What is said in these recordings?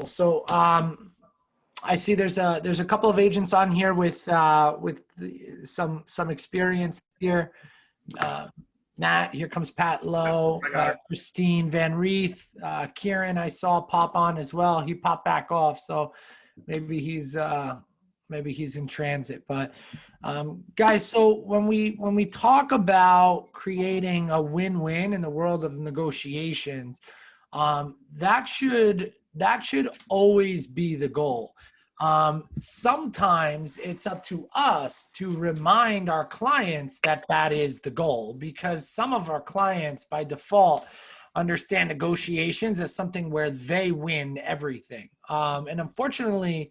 So I see there's a couple of agents on here with some experience here. Matt, here comes Pat Lowe, Christine Van Reeth, Kieran. I saw pop on as well. He popped back off, so maybe he's in transit. But guys, so when we talk about creating a win-win in the world of negotiations, that should always be the goal. Sometimes it's up to us to remind our clients that that is the goal, because some of our clients by default understand negotiations as something where they win everything. And unfortunately,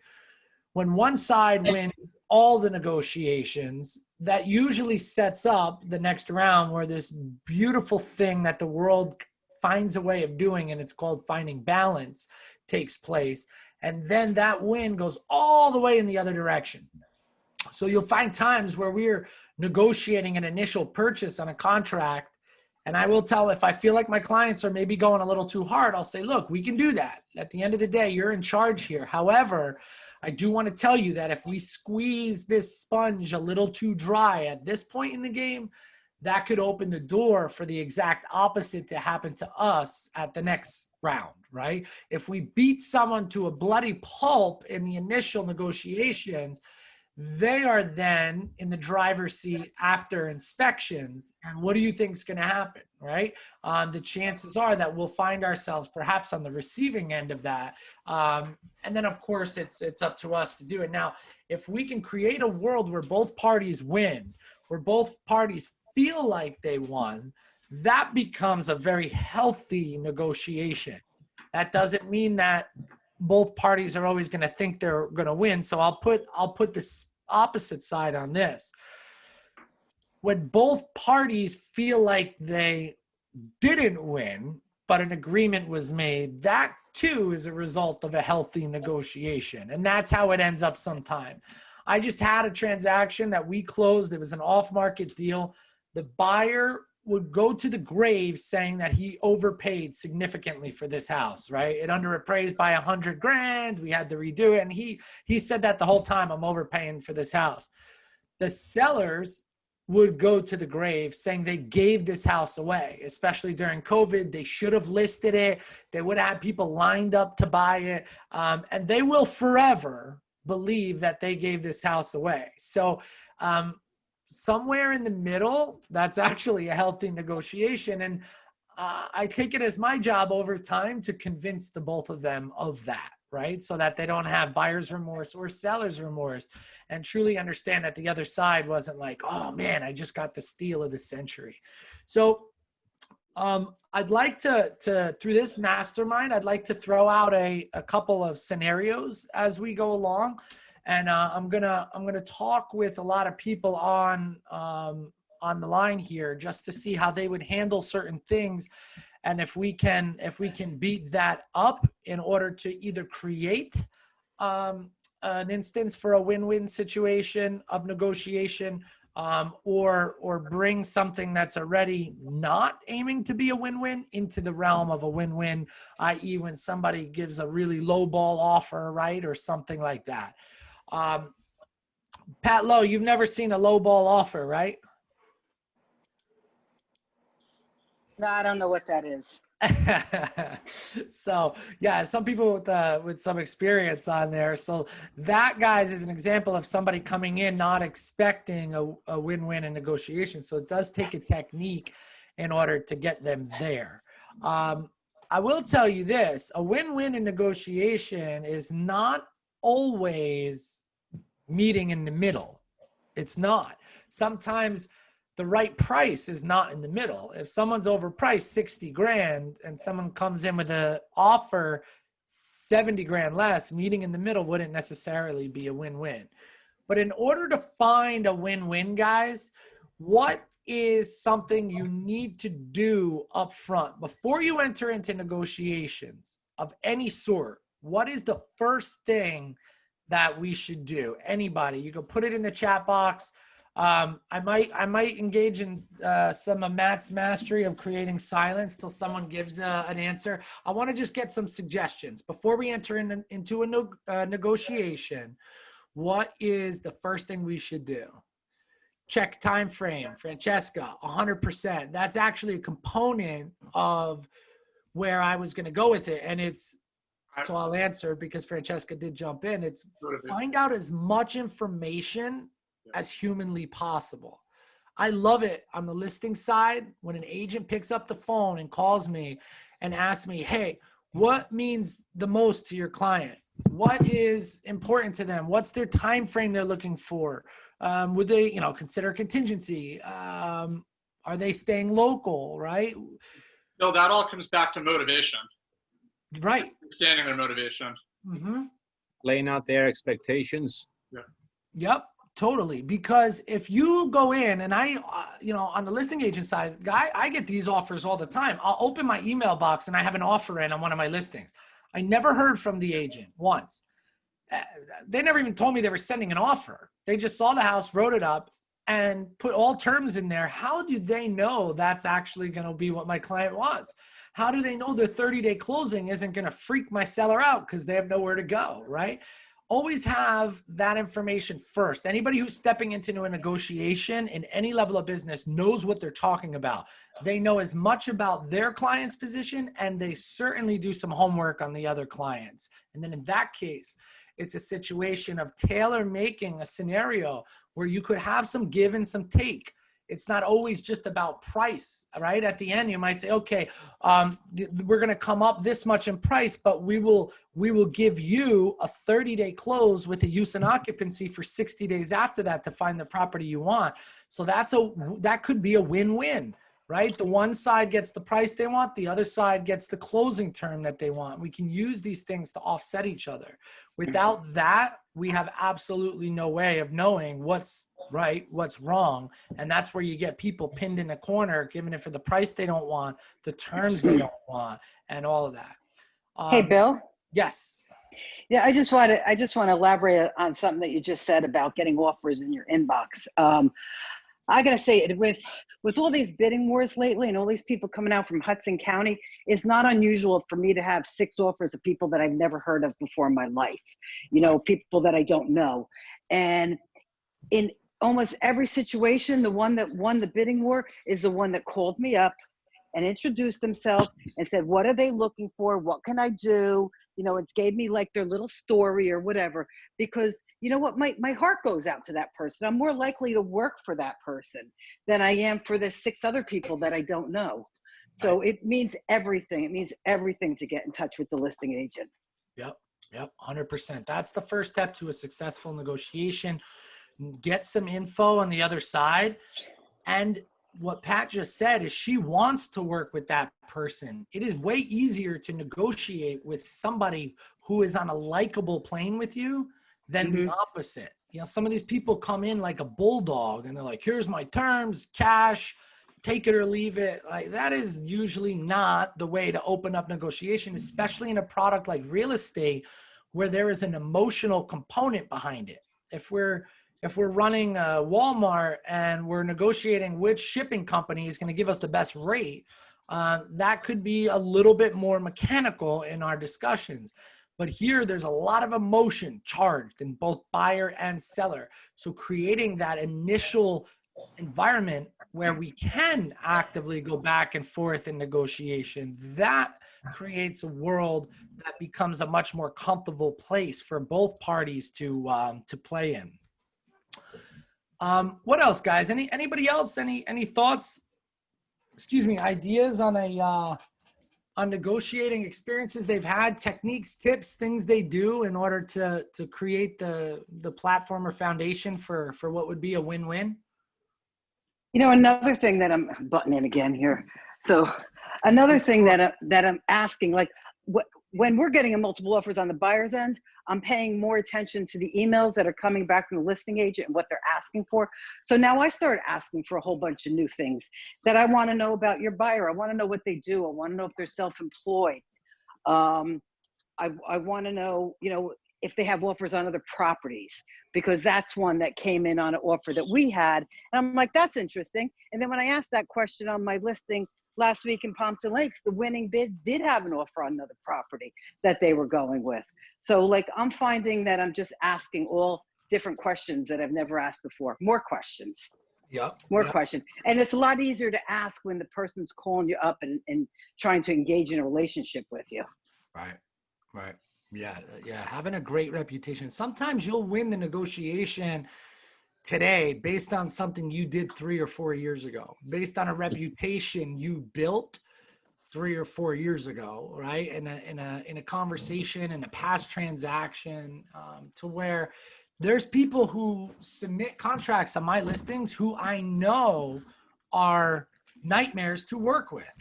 when one side wins all the negotiations, that usually sets up the next round where this beautiful thing that the world finds a way of doing, and it's called finding balance, takes place. And then that win goes all the way in the other direction. So you'll find times where we're negotiating an initial purchase on a contract, and I will tell, if I feel like my clients are maybe going a little too hard, I'll say, look, we can do that. At the end of the day, you're in charge here. However, I do want to tell you that if we squeeze this sponge a little too dry at this point in the game, that could open the door for the exact opposite to happen to us at the next round, right? If we beat someone to a bloody pulp in the initial negotiations, they are then in the driver's seat after inspections. And what do you think is going to happen, right? The chances are that we'll find ourselves perhaps on the receiving end of that. And then, of course, it's up to us to do it. Now, if we can create a world where both parties win, where both parties feel like they won, that becomes a very healthy negotiation. That doesn't mean that both parties are always going to think they're going to win. So I'll put this opposite side on this. When both parties feel like they didn't win, but an agreement was made, that too is a result of a healthy negotiation. And that's how it ends up sometime. I just had a transaction that we closed. It was an off-market deal. The buyer would go to the grave saying that he overpaid significantly for this house, right? It underappraised by $100,000. We had to redo it. And he said that the whole time, I'm overpaying for this house. The sellers would go to the grave saying they gave this house away, especially during COVID. They should have listed it. They would have had people lined up to buy it. And they will forever believe that they gave this house away. So, somewhere in the middle, that's actually a healthy negotiation. And I take it as my job over time to convince the both of them of that, right? So that they don't have buyer's remorse or seller's remorse, and truly understand that the other side wasn't like, oh man, I just got the steal of the century. So I'd like to through this mastermind, I'd like to throw out a couple of scenarios as we go along. And I'm gonna talk with a lot of people on the line here just to see how they would handle certain things, and if we can beat that up in order to either create an instance for a win-win situation of negotiation, or bring something that's already not aiming to be a win-win into the realm of a win-win, i.e., when somebody gives a really low ball offer, right, or something like that. Pat Lowe, you've never seen a low ball offer, right? No, I don't know what that is. So yeah, some people with some experience on there. So that, guys, is an example of somebody coming in not expecting a win-win in negotiation. So it does take a technique in order to get them there. I will tell you this: a win-win in negotiation is not always meeting in the middle. It's not. Sometimes the right price is not in the middle. If someone's overpriced $60,000 and someone comes in with an offer $70,000 less, meeting in the middle wouldn't necessarily be a win-win. But in order to find a win-win, guys, what is something you need to do up front before you enter into negotiations of any sort? What is the first thing that we should do? Anybody, you can put it in the chat box. I might engage in some of Matt's mastery of creating silence till someone gives an answer. I want to just get some suggestions before we enter into a negotiation. What is the first thing we should do? Check time frame. Francesca, 100%. That's actually a component of where I was going to go with it. And it's, so I'll answer because Francesca did jump in. It's find out as much information as humanly possible. I love it on the listing side when an agent picks up the phone and calls me and asks me, hey, what means the most to your client? What is important to them? What's their time frame they're looking for? Would they, consider contingency? Are they staying local, right? No, that all comes back to motivation. Right. Understanding their motivation. Mm-hmm. Laying out their expectations. Yeah. Yep, totally. Because if you go in and I, on the listing agent side, I get these offers all the time. I'll open my email box and I have an offer in on one of my listings. I never heard from the agent once. They never even told me they were sending an offer. They just saw the house, wrote it up, and put all terms in there. How do they know that's actually going to be what my client wants? How do they know their 30-day closing isn't going to freak my seller out because they have nowhere to go, right? Always have that information first. Anybody who's stepping into a negotiation in any level of business knows what they're talking about. They know as much about their client's position, and they certainly do some homework on the other clients. And then in that case, it's a situation of tailor making a scenario where you could have some give and some take. It's not always just about price, right? At the end, you might say, okay, we're going to come up this much in price, but we will give you a 30-day close with a use and occupancy for 60 days after that to find the property you want. So that could be a win-win, right? The one side gets the price they want, the other side gets the closing term that they want. We can use these things to offset each other. Without that, we have absolutely no way of knowing what's right, what's wrong. And that's where you get people pinned in a corner, giving it for the price they don't want, the terms they don't want, and all of that. Hey, Bill. Yes. Yeah, I just want to elaborate on something that you just said about getting offers in your inbox. I gotta say, with all these bidding wars lately and all these people coming out from Hudson County, it's not unusual for me to have 6 offers of people that I've never heard of before in my life. People that I don't know. And in almost every situation, the one that won the bidding war is the one that called me up and introduced themselves and said, what are they looking for? What can I do? It gave me like their little story or whatever, because you know what, my heart goes out to that person. I'm more likely to work for that person than I am for the 6 other people that I don't know. So it means everything. It means everything to get in touch with the listing agent. Yep. 100%. That's the first step to a successful negotiation. Get some info on the other side. And what Pat just said is she wants to work with that person. It is way easier to negotiate with somebody who is on a likable plane with you than the opposite. Some of these people come in like a bulldog and they're like, here's my terms, cash, take it or leave it. Like, that is usually not the way to open up negotiation, especially in a product like real estate where there is an emotional component behind it. If we're running Walmart and we're negotiating which shipping company is going to give us the best rate, that could be a little bit more mechanical in our discussions. But here, there's a lot of emotion charged in both buyer and seller. So creating that initial environment where we can actively go back and forth in negotiation, that creates a world that becomes a much more comfortable place for both parties to play in. What else, guys? Anybody else? Any thoughts? Excuse me, ideas on negotiating experiences they've had, techniques, tips, things they do in order to create the platform or foundation for what would be a win-win? Another thing that I'm butting in again here. So another thing that I'm asking, like when we're getting multiple offers on the buyer's end, I'm paying more attention to the emails that are coming back from the listing agent and what they're asking for. So now I start asking for a whole bunch of new things that I want to know about your buyer. I want to know what they do. I want to know if they're self-employed. I want to know, if they have offers on other properties, because that's one that came in on an offer that we had. And I'm like, that's interesting. And then when I asked that question on my listing last week in Pompton Lakes, the winning bid did have an offer on another property that they were going with. So like, I'm finding that I'm just asking all different questions that I've never asked before. More questions. Yep. More yep. questions. And it's a lot easier to ask when the person's calling you up and trying to engage in a relationship with you. Right. Right. Yeah. Yeah. Having a great reputation. Sometimes you'll win the negotiation today based on something you did 3 or 4 years ago, based on a reputation you built 3 or 4 years ago, right? In a conversation, in a past transaction, to where there's people who submit contracts on my listings who I know are nightmares to work with.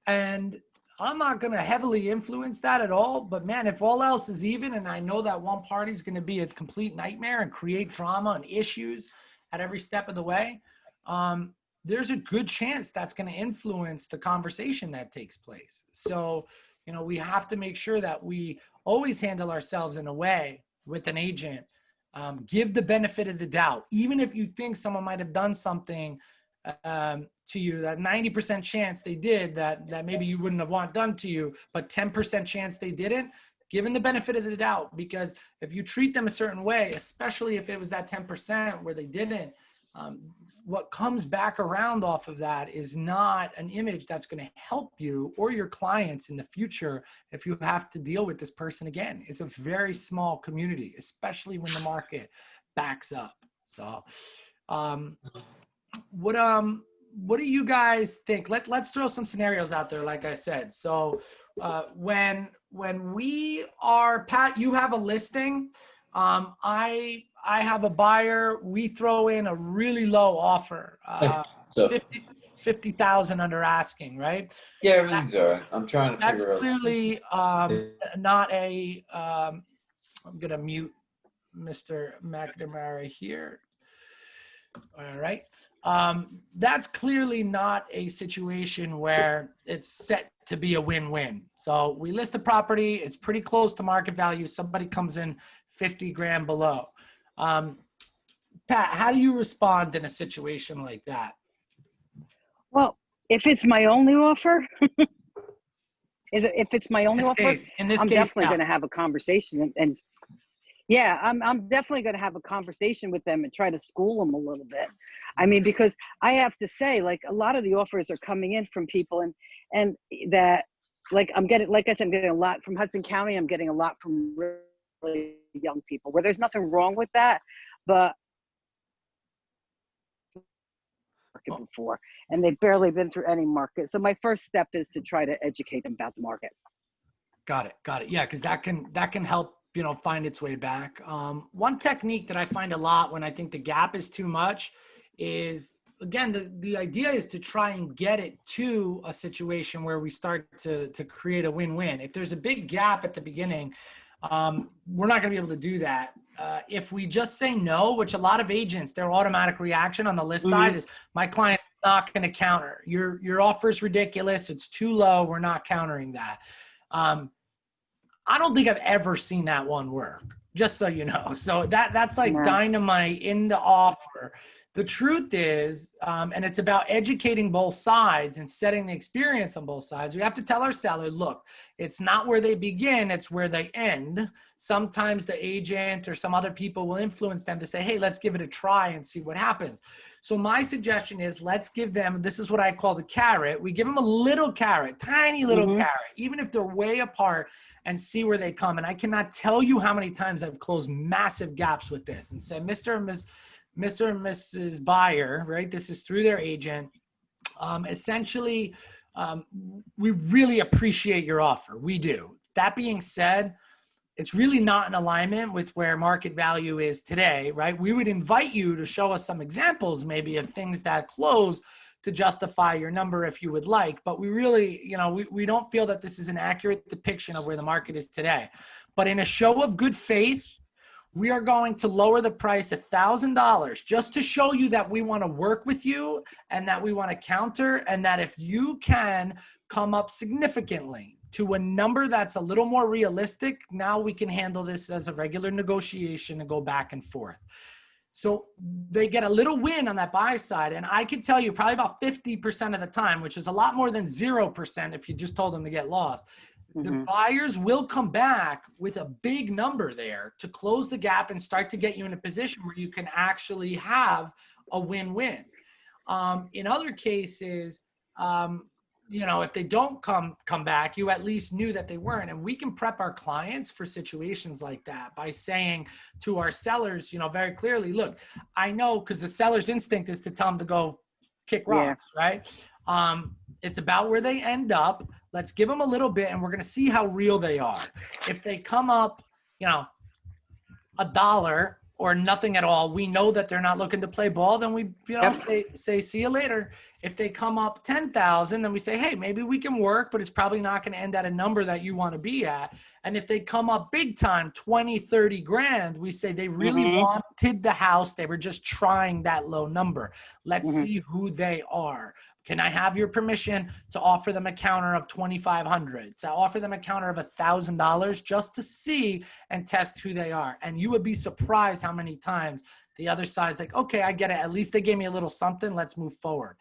And I'm not going to heavily influence that at all. But man, if all else is even, and I know that one party is going to be a complete nightmare and create drama and issues at every step of the way, there's a good chance that's going to influence the conversation that takes place. So, you know, we have to make sure that we always handle ourselves in a way with an agent. Give the benefit of the doubt, even if you think someone might have done something to you, that 90% chance they did that maybe you wouldn't have want done to you, but 10% chance they didn't. Given the benefit of the doubt, because if you treat them a certain way, especially if it was that 10% where they didn't, what comes back around off of that is not an image that's going to help you or your clients in the future if you have to deal with this person again. It's a very small community, especially when the market backs up. So what do you guys think? Let's throw some scenarios out there, like I said. So when we are, Pat, you have a listing, I have a buyer, we throw in a really low offer, 50,000 under asking, right? Yeah, everything's all right. I'm trying to That's figure out. clearly not a, I'm going to mute Mr. McNamara here. All right. That's clearly not a situation where it's set to be a win-win. So we list a property, it's pretty close to market value. Somebody comes in 50 grand below. Pat, how do you respond in a situation like that? Well, if it's my only offer, if it's my only offer, In this I'm case, definitely yeah. going to have a conversation and yeah, I'm definitely going to have a conversation with them and try to school them a little bit. I mean, because I have to say, like, a lot of the offers are coming in from people and that, like, I'm getting, like I said, I'm getting a lot from Hudson County. I'm getting a lot from really young people, where there's nothing wrong with that, but before, and they've barely been through any market. So my first step is to try to educate them about the market. Got it. Yeah, because that can help, you know, find its way back. One technique that I find a lot when I think the gap is too much is, again, the idea is to try and get it to a situation where we start to create a win-win. If there's a big gap at the beginning, we're not going to be able to do that. If we just say no, which a lot of agents, their automatic reaction on the list side is, my client's not going to counter. Your offer's ridiculous. It's too low. We're not countering that. I don't think I've ever seen that one work, just so you know. So that's like dynamite in the offer. The truth is, and it's about educating both sides and setting the experience on both sides. We have to tell our seller, look, it's not where they begin, it's where they end. Sometimes the agent or some other people will influence them to say, hey, let's give it a try and see what happens. So my suggestion is, let's give them, this is what I call the carrot. We give them a little carrot, tiny little carrot, even if they're way apart, and see where they come. And I cannot tell you how many times I've closed massive gaps with this and said, Mr. and Mrs. Buyer, right? This is through their agent. Essentially, we really appreciate your offer. We do. That being said, it's really not in alignment with where market value is today, right? We would invite you to show us some examples maybe of things that close to justify your number if you would like, but we really, you know, we don't feel that this is an accurate depiction of where the market is today. But in a show of good faith, we are going to lower the price $1,000 just to show you that we want to work with you and that we want to counter, and that if you can come up significantly to a number that's a little more realistic, now we can handle this as a regular negotiation and go back and forth. So they get a little win on that buy side. And I can tell you probably about 50% of the time, which is a lot more than 0% if you just told them to get lost. The buyers will come back with a big number there to close the gap and start to get you in a position where you can actually have a win-win. In other cases, you know, if they don't come back, you at least knew that they weren't. And we can prep our clients for situations like that by saying to our sellers, you know, very clearly, look, I know, because the seller's instinct is to tell them to go kick rocks, right? It's about where they end up. Let's give them a little bit and we're going to see how real they are. If they come up, you know, $1 or nothing at all, we know that they're not looking to play ball, then we, you know, say see you later. If they come up 10,000, then we say, hey, maybe we can work, but it's probably not going to end at a number that you want to be at. And if they come up big time, 20, 30 grand, we say they really wanted the house. They were just trying that low number. Let's see who they are. Can I have your permission to offer them a counter of $2,500, to offer them a counter of $1,000 just to see and test who they are? And you would be surprised how many times the other side's like, okay, I get it. At least they gave me a little something. Let's move forward.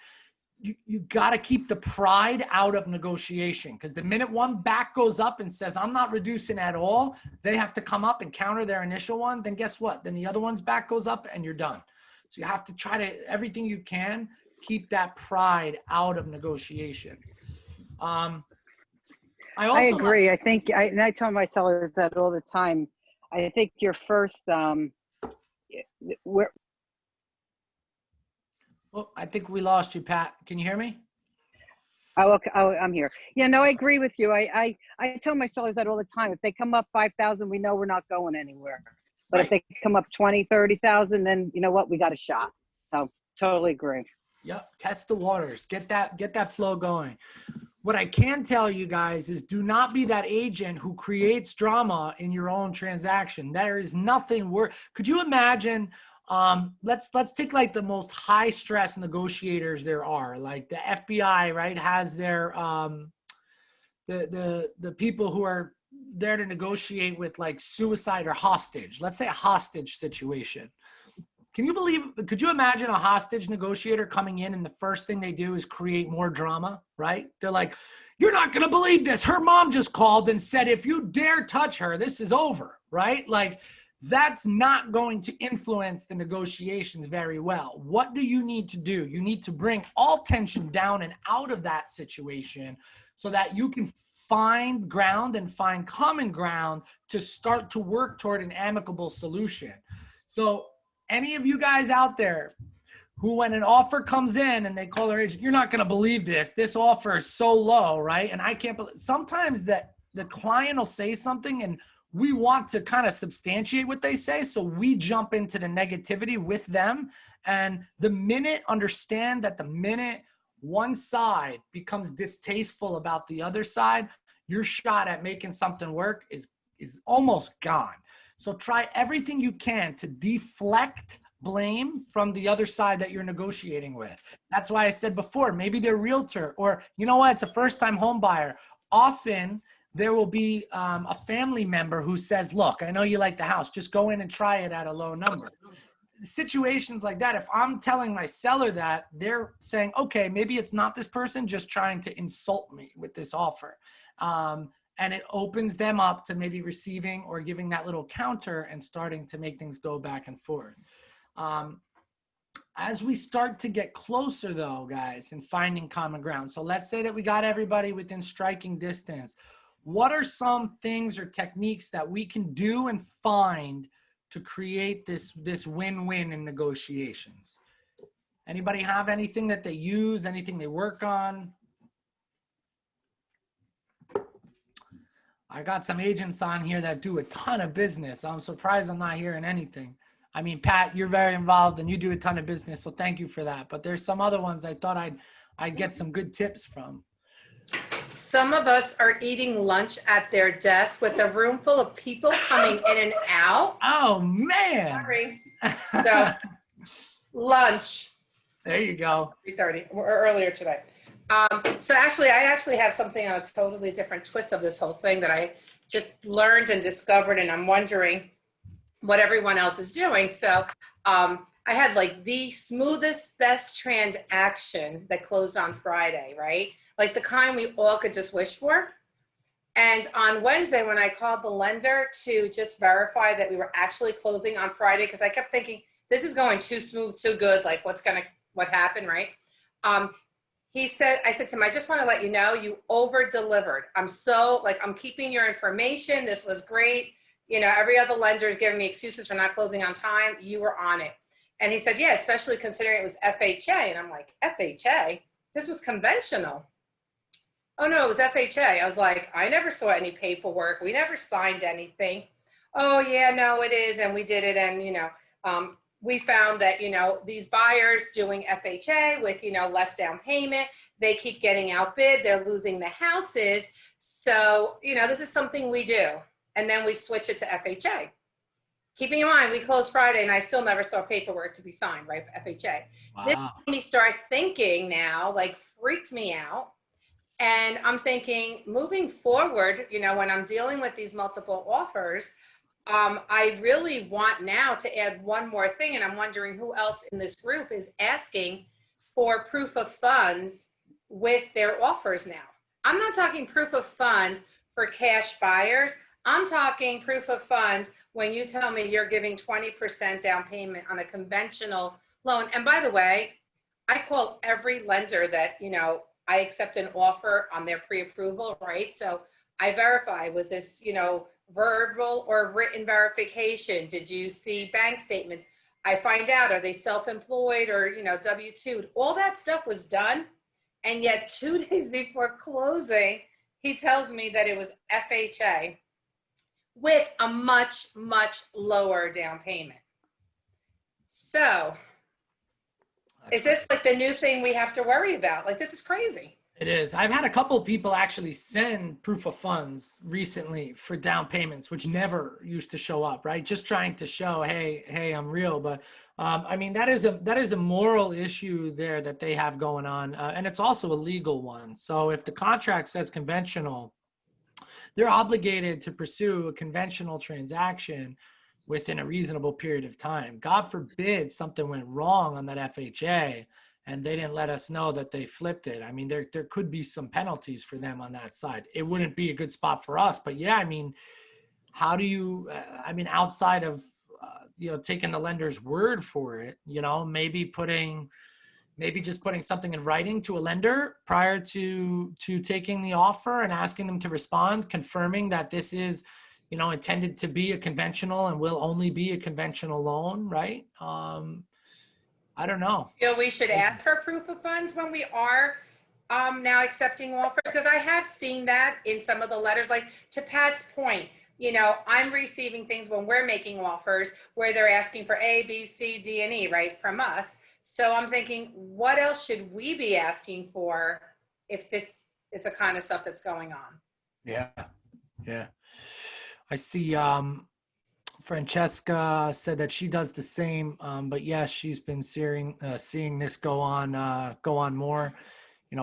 You got to keep the pride out of negotiation, because the minute one back goes up and says, I'm not reducing at all, they have to come up and counter their initial one. Then guess what? Then the other one's back goes up and you're done. So you have to try to, everything you can, keep that pride out of negotiations. I agree. I think, and I tell my sellers that all the time. I think your first, well, I think we lost you, Pat. Can you hear me? Oh, okay. Oh, I'm here. Yeah, no, I agree with you. I tell my sellers that all the time. If they come up 5,000, we know we're not going anywhere. But if they come up 20, 30,000, then you know what? We got a shot. So totally agree. Yep. Test the waters. Get that flow going. What I can tell you guys is do not be that agent who creates drama in your own transaction. There is nothing worse. Could you imagine? Let's take like the most high stress negotiators there are, like the FBI, right? Has their the people who are there to negotiate with like suicide or hostage. Let's say a hostage situation. Could you imagine a hostage negotiator coming in and the first thing they do is create more drama, right? They're like, you're not going to believe this. Her mom just called and said, if you dare touch her, this is over, right? Like, that's not going to influence the negotiations very well. What do you need to do? You need to bring all tension down and out of that situation so that you can find ground and find common ground to start to work toward an amicable solution. So any of you guys out there who, when an offer comes in and they call their agent, you're not going to believe this. This offer is so low, right? And I can't believe. Sometimes that the client will say something and we want to kind of substantiate what they say. So we jump into the negativity with them. And understand that the minute one side becomes distasteful about the other side, your shot at making something work is almost gone. So try everything you can to deflect blame from the other side that you're negotiating with. That's why I said before, maybe they're realtor, or you know what, it's a first-time home buyer. Often there will be a family member who says, look, I know you like the house, just go in and try it at a low number. Situations like that, if I'm telling my seller that, they're saying, okay, maybe it's not this person just trying to insult me with this offer. And it opens them up to maybe receiving or giving that little counter and starting to make things go back and forth. As we start to get closer though, guys, and finding common ground. So let's say that we got everybody within striking distance. What are some things or techniques that we can do and find to create this win-win in negotiations? Anybody have anything that they use, anything they work on? I got some agents on here that do a ton of business. I'm surprised I'm not hearing anything. I mean, Pat, you're very involved and you do a ton of business, so thank you for that. But there's some other ones I thought I'd get some good tips from. Some of us are eating lunch at their desk with a room full of people coming in and out. Oh, man. Sorry. So lunch. There you go. 3:30 or earlier today. So actually, I actually have something on a totally different twist of this whole thing that I just learned and discovered, and I'm wondering what everyone else is doing. So I had like the smoothest, best transaction that closed on Friday, right? Like the kind we all could just wish for. And on Wednesday, when I called the lender to just verify that we were actually closing on Friday, because I kept thinking, this is going too smooth, too good, like what happened, right? I said to him, I just want to let you know you over delivered. I'm keeping your information. This was great. You know, every other lender is giving me excuses for not closing on time. You were on it. And he said, yeah, especially considering it was FHA. And I'm like, FHA? This was conventional. Oh no, it was FHA. I was like, I never saw any paperwork. We never signed anything. Oh yeah, no, it is. And we did it. And, we found that, these buyers doing FHA with, less down payment, they keep getting outbid. They're losing the houses. So, this is something we do. And then we switch it to FHA. Keeping in mind, we closed Friday and I still never saw paperwork to be signed, right, for FHA. Wow. This made me start thinking now, like freaked me out. And I'm thinking, moving forward, when I'm dealing with these multiple offers, I really want now to add one more thing. And I'm wondering who else in this group is asking for proof of funds with their offers now. I'm not talking proof of funds for cash buyers. I'm talking proof of funds when you tell me you're giving 20% down payment on a conventional loan. And by the way, I call every lender that, I accept an offer on their pre-approval, right? So I verify, was this, verbal or written verification? Did you see bank statements? I find out, are they self-employed or, W-2'd? All that stuff was done. And yet 2 days before closing, he tells me that it was FHA with a much, much lower down payment. So is this like the new thing we have to worry about? Like, this is crazy. It is. I've had a couple of people actually send proof of funds recently for down payments, which never used to show up, right? Just trying to show, hey, I'm real. But I mean, that is a moral issue there that they have going on. And it's also a legal one. So if the contract says conventional, they're obligated to pursue a conventional transaction within a reasonable period of time. God forbid something went wrong on that FHA and they didn't let us know that they flipped it. I mean, there could be some penalties for them on that side. It wouldn't be a good spot for us, but yeah, I mean, how do you, outside of, taking the lender's word for it, maybe just putting something in writing to a lender prior to taking the offer and asking them to respond, confirming that this is, intended to be a conventional and will only be a conventional loan, right? I don't know. We should ask for proof of funds when we are now accepting offers, because I have seen that in some of the letters. Like, to Pat's point, I'm receiving things when we're making offers where they're asking for A, B, C, D, and E, right, from us. So I'm thinking, what else should we be asking for if this is the kind of stuff that's going on? Yeah. I see Francesca said that she does the same, but yes, she's been seeing this go on more.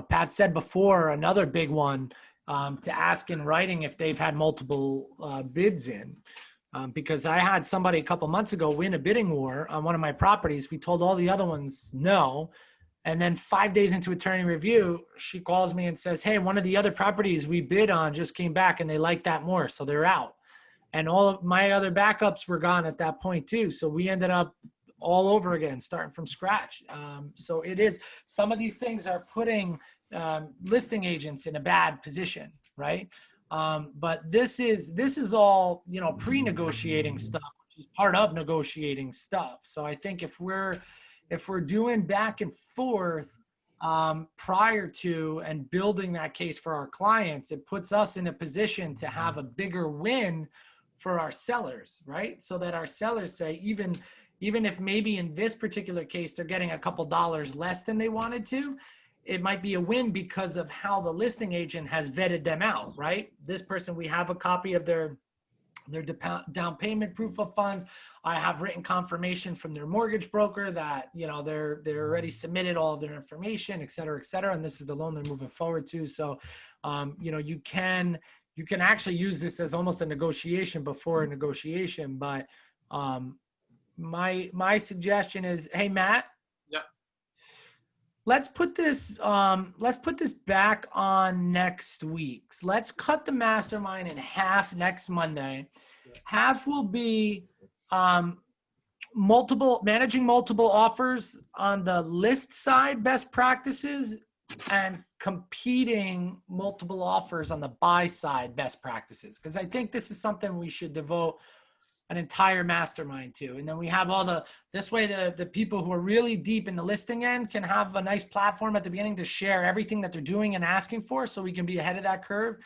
Pat said before, another big one, to ask in writing if they've had multiple bids in. Because I had somebody a couple months ago win a bidding war on one of my properties. We told all the other ones no. And then 5 days into attorney review, she calls me and says, hey, one of the other properties we bid on just came back and they like that more, so they're out. And all of my other backups were gone at that point too. So we ended up all over again, starting from scratch. So it is, some of these things are putting listing agents in a bad position, right? But this is all, pre-negotiating stuff, which is part of negotiating stuff. So I think if we're doing back and forth prior to and building that case for our clients, it puts us in a position to have a bigger win for our sellers, right? So that our sellers say, even if maybe in this particular case, they're getting a couple dollars less than they wanted to, it might be a win because of how the listing agent has vetted them out, right? This person, we have a copy of their their down payment proof of funds. I have written confirmation from their mortgage broker that, you know, they're already submitted all of their information, et cetera, and this is the loan they're moving forward to. So, you know, you can actually use this as almost a negotiation before a negotiation. But my suggestion is, hey, Matt, Yep. let's put this back on next week's. Let's cut the mastermind in half next Monday. Half will be managing multiple offers on the list side, best practices, and competing multiple offers on the buy side, best practices. Because I think this is something we should devote an entire mastermind to. And then we have this way the people who are really deep in the listing end can have a nice platform at the beginning to share everything that they're doing and asking for, so we can be ahead of that curve.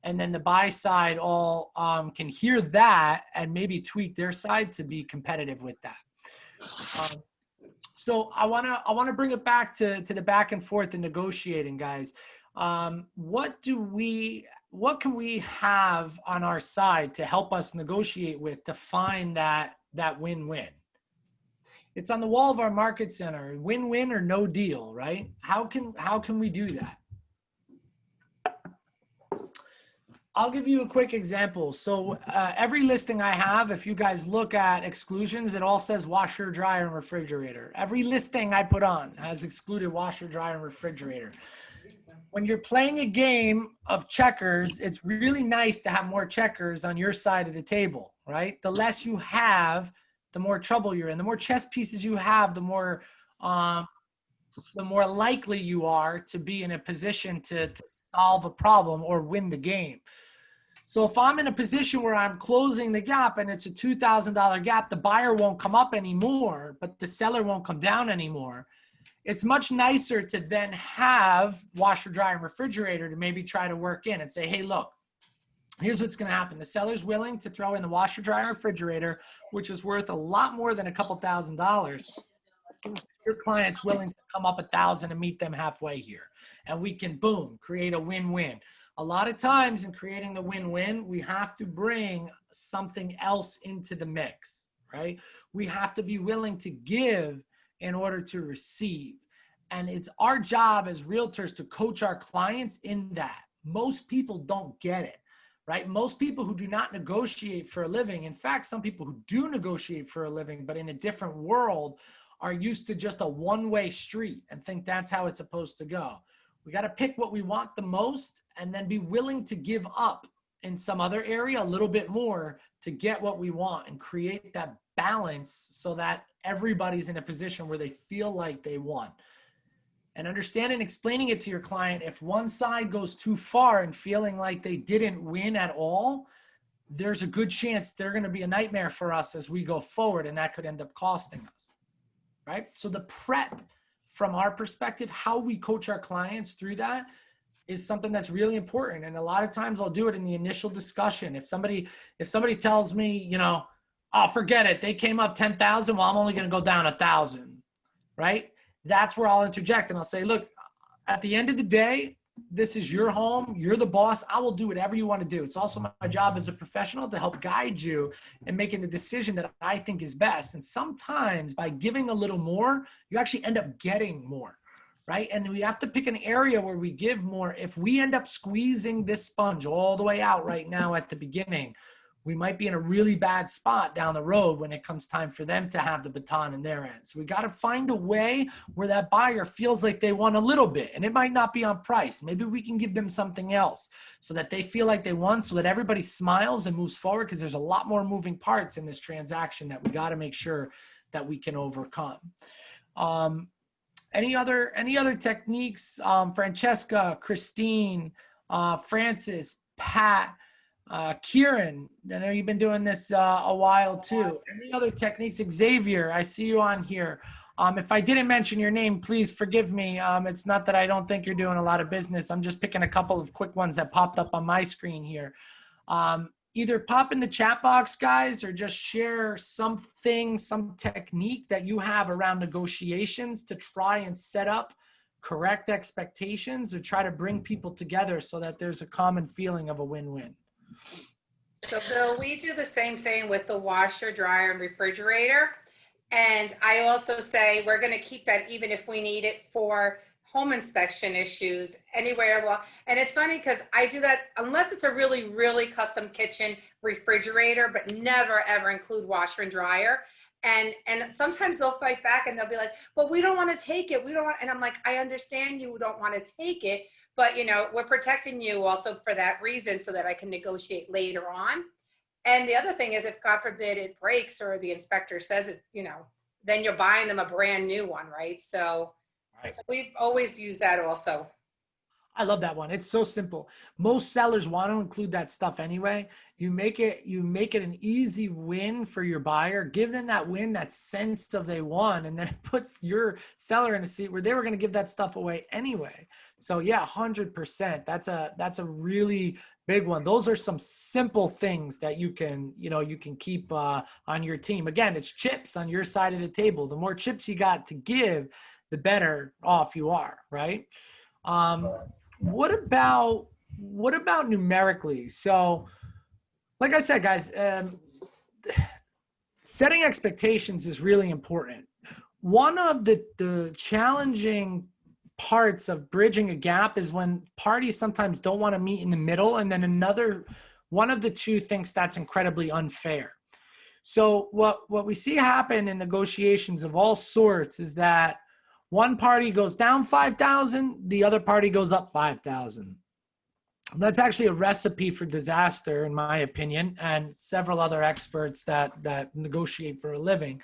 And then the buy side all can hear that and maybe tweak their side to be competitive with that. So I wanna bring it back to the back and forth and negotiating, guys. What can we have on our side to help us negotiate with to find that win-win? It's on the wall of our market center, win-win or no deal, right? How can we do that? I'll give you a quick example. So every listing I have, if you guys look at exclusions, it all says washer, dryer, and refrigerator. Every listing I put on has excluded washer, dryer, and refrigerator. When you're playing a game of checkers, it's really nice to have more checkers on your side of the table, right? The less you have, the more trouble you're in. The more chess pieces you have, the more likely you are to be in a position to solve a problem or win the game. So if I'm in a position where I'm closing the gap and it's a $2,000 gap, the buyer won't come up anymore, but the seller won't come down anymore. It's much nicer to then have washer, dryer, and refrigerator to maybe try to work in and say, hey, look, here's what's going to happen. The seller's willing to throw in the washer, dryer, and refrigerator, which is worth a lot more than a couple $1,000s. Your client's willing to come up $1,000 and meet them halfway here. And we can, boom, create a win-win. A lot of times in creating the win-win, we have to bring something else into the mix, right? We have to be willing to give in order to receive. And it's our job as realtors to coach our clients in that. Most people don't get it, right? Most people who do not negotiate for a living, in fact, some people who do negotiate for a living, but in a different world, are used to just a one-way street and think that's how it's supposed to go. We got to pick what we want the most and then be willing to give up in some other area a little bit more to get what we want and create that balance so that everybody's in a position where they feel like they won. And understanding, explaining it to your client, if one side goes too far and feeling like they didn't win at all, there's a good chance they're going to be a nightmare for us as we go forward, and that could end up costing us, right? So the prep from our perspective, how we coach our clients through that is something that's really important. And a lot of times I'll do it in the initial discussion. If somebody tells me, you know, oh, forget it, they came up 10,000, well, I'm only going to go down 1,000, right? That's where I'll interject and I'll say, look, at the end of the day, this is your home. You're the boss. I will do whatever you want to do. It's also my job as a professional to help guide you in making the decision that I think is best. And sometimes by giving a little more, you actually end up getting more, right? And we have to pick an area where we give more. If we end up squeezing this sponge all the way out right now at the beginning, we might be in a really bad spot down the road when it comes time for them to have the baton in their end. So we got to find a way where that buyer feels like they won a little bit, and it might not be on price. Maybe we can give them something else so that they feel like they won, so that everybody smiles and moves forward, because there's a lot more moving parts in this transaction that we got to make sure that we can overcome. Any other techniques? Francesca, Christine, Francis, Pat, Kieran, I know you've been doing this a while too. Any other techniques? Xavier, I see you on here. If I didn't mention your name, please forgive me. It's not that I don't think you're doing a lot of business. I'm just picking a couple of quick ones that popped up on my screen here. Either pop in the chat box, guys, or just share something, some technique that you have around negotiations to try and set up correct expectations or try to bring people together so that there's a common feeling of a win-win. So Bill, we do the same thing with the washer, dryer, and refrigerator. And I also say we're going to keep that even if we need it for home inspection issues anywhere along. And it's funny because I do that unless it's a really, really custom kitchen refrigerator, but never ever include washer and dryer. And sometimes they'll fight back and they'll be like, "But we don't want to take it. We don't want." And I'm like, "I understand you don't want to take it, but we're protecting you also for that reason so that I can negotiate later on." And the other thing is, if God forbid it breaks or the inspector says it, then you're buying them a brand new one, right? So, Right. so we've always used that also. I love that one. It's so simple. Most sellers want to include that stuff anyway. You make it an easy win for your buyer. Give them that win, that sense of they won, and then it puts your seller in a seat where they were going to give that stuff away anyway. So yeah, 100%. That's a really big one. Those are some simple things that you can keep on your team. Again, it's chips on your side of the table. The more chips you got to give, the better off you are, right? What about numerically? So, like I said, guys, setting expectations is really important. One of the challenging parts of bridging a gap is when parties sometimes don't want to meet in the middle, and then one of the two thinks that's incredibly unfair. So what we see happen in negotiations of all sorts is that one party goes down 5,000, the other party goes up 5,000. That's actually a recipe for disaster, in my opinion, and several other experts that negotiate for a living,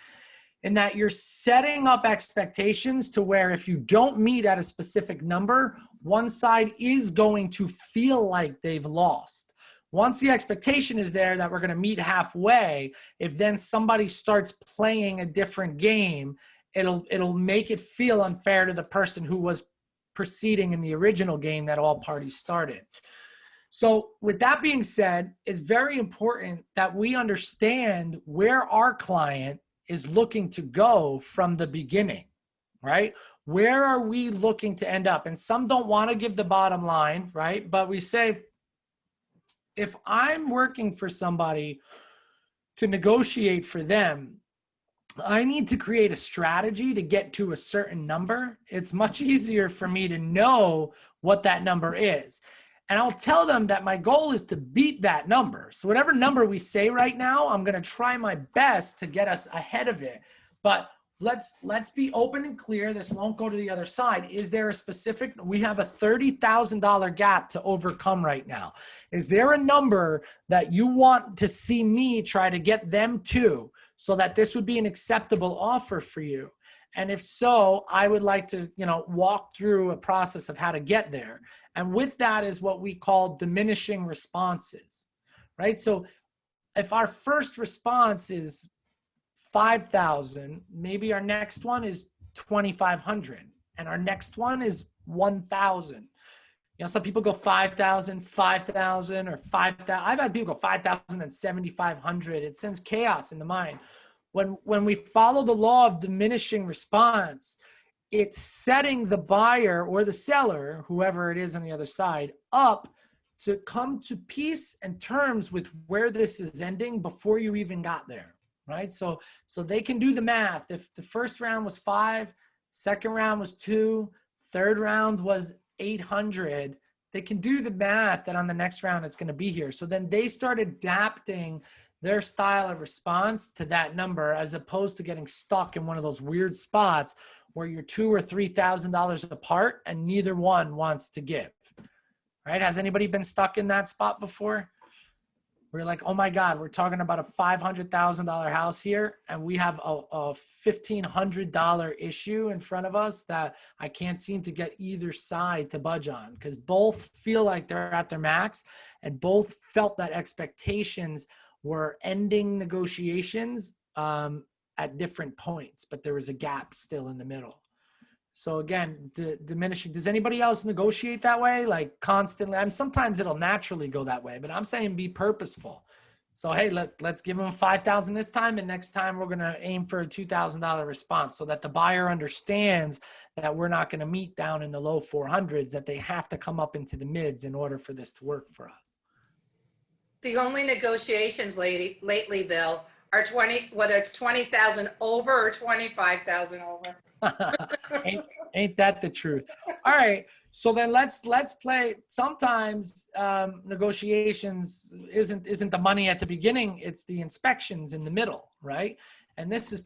in that you're setting up expectations to where if you don't meet at a specific number, one side is going to feel like they've lost. Once the expectation is there that we're going to meet halfway, if then somebody starts playing a different game, it'll make it feel unfair to the person who was proceeding in the original game that all parties started. So with that being said, it's very important that we understand where our client is looking to go from the beginning, right? Where are we looking to end up? And some don't want to give the bottom line, right? But we say, if I'm working for somebody to negotiate for them, I need to create a strategy to get to a certain number. It's much easier for me to know what that number is. And I'll tell them that my goal is to beat that number. So whatever number we say right now, I'm going to try my best to get us ahead of it. But let's be open and clear. This won't go to the other side. Is there a specific, we have a $30,000 gap to overcome right now. Is there a number that you want to see me try to get them to, so that this would be an acceptable offer for you? And if so, I would like to, walk through a process of how to get there. And with that is what we call diminishing responses, right? So if our first response is 5,000, maybe our next one is 2,500, and our next one is 1,000. Some people go 5,000, 5,000, or 5,000. I've had people go 5,000 and 7,500. It sends chaos in the mind. When we follow the law of diminishing response, it's setting the buyer or the seller, whoever it is on the other side, up to come to peace and terms with where this is ending before you even got there, right? So they can do the math. If the first round was 5, second round was 2, third round was 800, they can do the math that on the next round it's going to be here. So then they start adapting their style of response to that number, as opposed to getting stuck in one of those weird spots where you're $2,000 or $3,000 apart and neither one wants to give. Right? Has anybody been stuck in that spot before? We're like, oh my God, we're talking about a $500,000 house here, and we have a $1,500 issue in front of us that I can't seem to get either side to budge on, because both feel like they're at their max, and both felt that expectations were ending negotiations at different points, but there was a gap still in the middle. So again, diminishing. Does anybody else negotiate that way? Like constantly? Sometimes it'll naturally go that way, but I'm saying be purposeful. So, hey, let's give them 5,000 this time, and next time we're going to aim for a $2,000 response, so that the buyer understands that we're not going to meet down in the low 400s, that they have to come up into the mids in order for this to work for us. The only negotiations lately, Bill, are whether it's 20,000 over or 25,000 over. ain't that the truth? All right. So then let's play. Sometimes negotiations isn't the money at the beginning. It's the inspections in the middle, right? And this is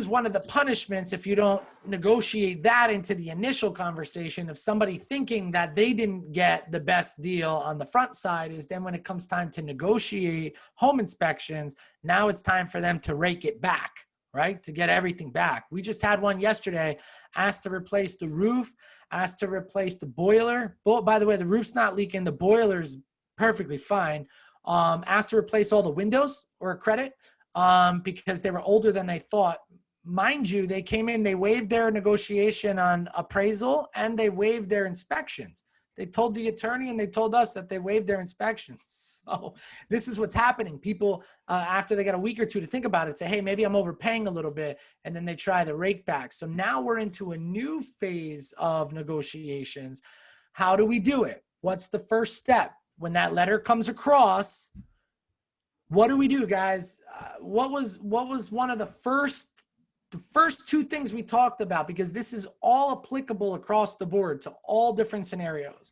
one of the punishments if you don't negotiate that into the initial conversation of somebody thinking that they didn't get the best deal on the front side. Is then when it comes time to negotiate home inspections, now it's time for them to rake it back, right? To get everything back. We just had one yesterday, asked to replace the roof, asked to replace the boiler. By the way, the roof's not leaking. The boiler's perfectly fine. Asked to replace all the windows or a credit because they were older than they thought. Mind you, they came in, they waived their negotiation on appraisal and they waived their inspections. They told the attorney and they told us that they waived their inspections. So this is what's happening. People, after they got a week or two to think about it, say, hey, maybe I'm overpaying a little bit. And then they try the rake back. So now we're into a new phase of negotiations. How do we do it? What's the first step? When that letter comes across, what do we do, guys? What was one of the first two things we talked about, because this is all applicable across the board to all different scenarios.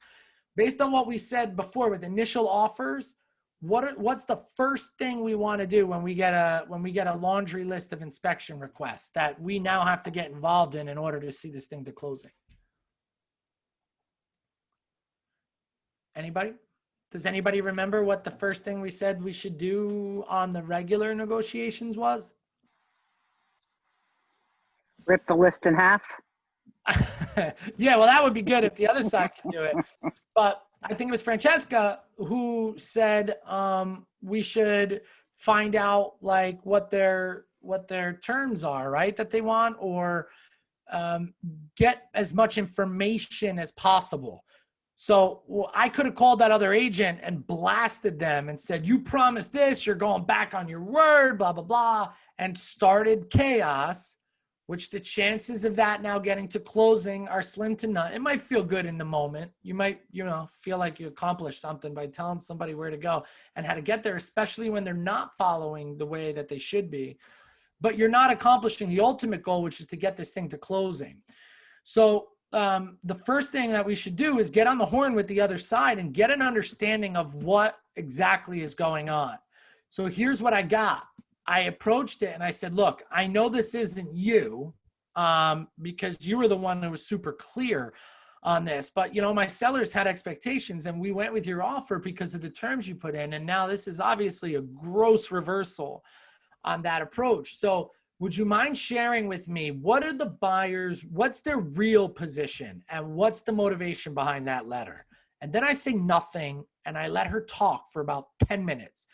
Based on what we said before with initial offers, what's the first thing we want to do when we get a laundry list of inspection requests that we now have to get involved in order to see this thing to closing? Anybody? Does anybody remember what the first thing we said we should do on the regular negotiations was? Rip the list in half. Yeah, well, that would be good if the other side could do it. But I think it was Francesca who said we should find out like what their terms are, right? That they want, or get as much information as possible. So I could have called that other agent and blasted them and said, you promised this, you're going back on your word, blah, blah, blah, and started chaos, which the chances of that now getting to closing are slim to none. It might feel good in the moment. You might, feel like you accomplished something by telling somebody where to go and how to get there, especially when they're not following the way that they should be. But you're not accomplishing the ultimate goal, which is to get this thing to closing. So the first thing that we should do is get on the horn with the other side and get an understanding of what exactly is going on. So here's what I got. I approached it and I said, look, I know this isn't you because you were the one who was super clear on this, but my sellers had expectations and we went with your offer because of the terms you put in. And now this is obviously a gross reversal on that approach. So would you mind sharing with me, what are the buyers, what's their real position and what's the motivation behind that letter? And then I say nothing and I let her talk for about 10 minutes.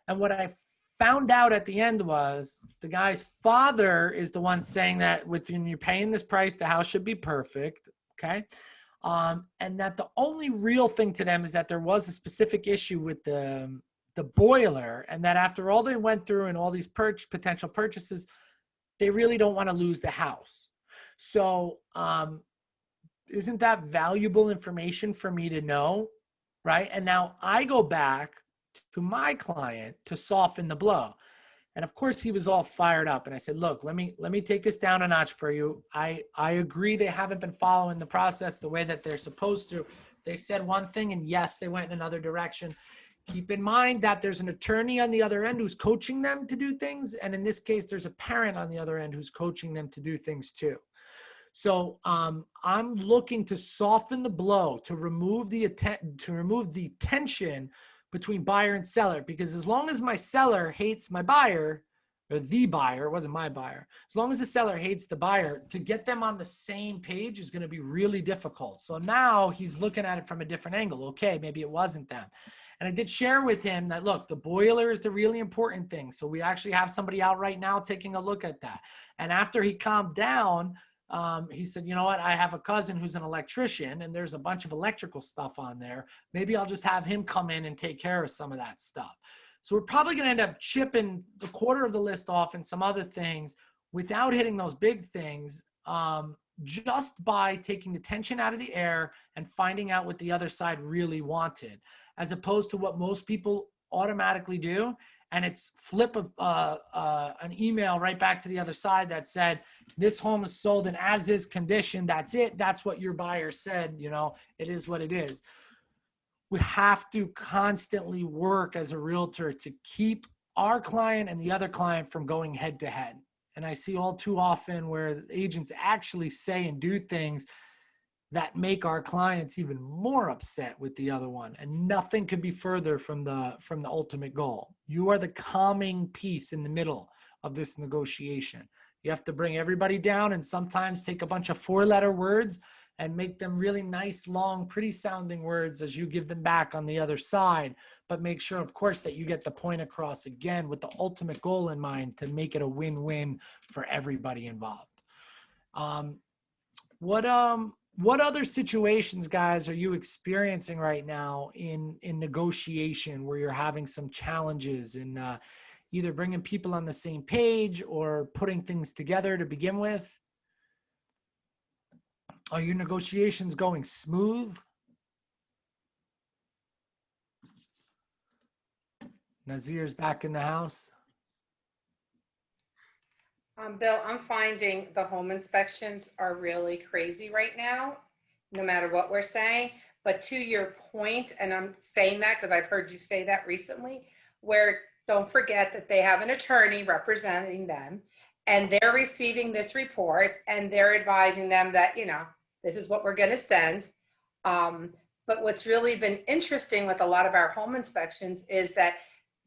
And what I found out at the end was the guy's father is the one saying that when you're paying this price, the house should be perfect, okay? And that the only real thing to them is that there was a specific issue with the boiler, and that after all they went through and all these potential purchases, they really don't want to lose the house. So isn't that valuable information for me to know, right? And now I go back to my client to soften the blow. And of course he was all fired up. And I said, look, let me take this down a notch for you. I agree they haven't been following the process the way that they're supposed to. They said one thing and yes, they went in another direction. Keep in mind that there's an attorney on the other end who's coaching them to do things. And in this case, there's a parent on the other end who's coaching them to do things too. So I'm looking to soften the blow, to remove the tension between buyer and seller, because as long as my seller hates my buyer, or the buyer, it wasn't my buyer, as long as the seller hates the buyer, to get them on the same page is going to be really difficult. So now he's looking at it from a different angle. Okay, maybe it wasn't them. And I did share with him that, look, the boiler is the really important thing. So we actually have somebody out right now taking a look at that. And after he calmed down, he said, you know what, I have a cousin who's an electrician and there's a bunch of electrical stuff on there. Maybe I'll just have him come in and take care of some of that stuff. So we're probably going to end up chipping a quarter of the list off and some other things without hitting those big things. just by taking the tension out of the air and finding out what the other side really wanted, as opposed to what most people automatically do. And it's flip of an email right back to the other side that said, this home is sold in as is condition. That's it. That's what your buyer said. You know, it is what it is. We have to constantly work as a realtor to keep our client and the other client from going head to head. And I see all too often where agents actually say and do things that make our clients even more upset with the other one. And nothing could be further from the ultimate goal. You are the calming piece in the middle of this negotiation. You have to bring everybody down and sometimes take a bunch of 4-letter words and make them really nice, long, pretty sounding words as you give them back on the other side. But make sure, of course, that you get the point across again with the ultimate goal in mind to make it a win-win for everybody involved. What other situations, guys, are you experiencing right now in negotiation where you're having some challenges in either bringing people on the same page or putting things together to begin with? Are your negotiations going smooth? Nazir's back in the house. Bill, I'm finding the home inspections are really crazy right now, no matter what we're saying. But to your point, and I'm saying that because I've heard you say that recently, where don't forget that they have an attorney representing them and they're receiving this report and they're advising them that, you know, this is what we're going to send. But what's really been interesting with a lot of our home inspections is that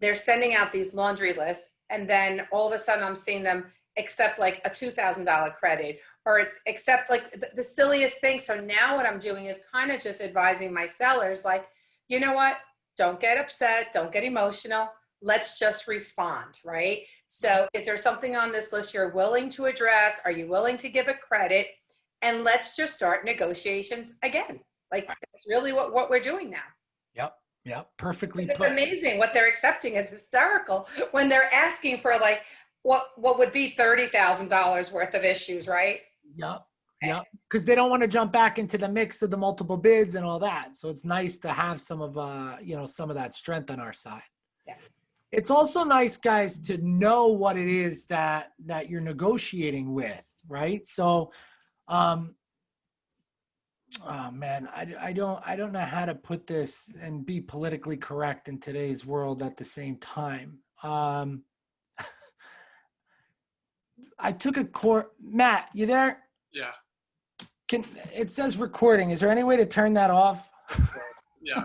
they're sending out these laundry lists and then all of a sudden I'm seeing them accept like a $2,000 credit or it's accept like the silliest thing. So now what I'm doing is kind of just advising my sellers, like, you know what, don't get upset, don't get emotional. Let's just respond, right? So is there something on this list you're willing to address? Are you willing to give a credit? And let's just start negotiations again. Like that's really what we're doing now. Yep. Perfectly It's put. amazing what they're accepting. It's hysterical when they're asking for like, what would be $30,000 worth of issues, right? Yep. Because they don't want to jump back into the mix of the multiple bids and all that. So it's nice to have some of some of that strength on our side. Yeah. It's also nice, guys, to know what it is that you're negotiating with, right? So, oh man, I don't know how to put this and be politically correct in today's world at the same time. I took a course. Matt, you there? Yeah. It says recording. Is there any way to turn that off? Yeah.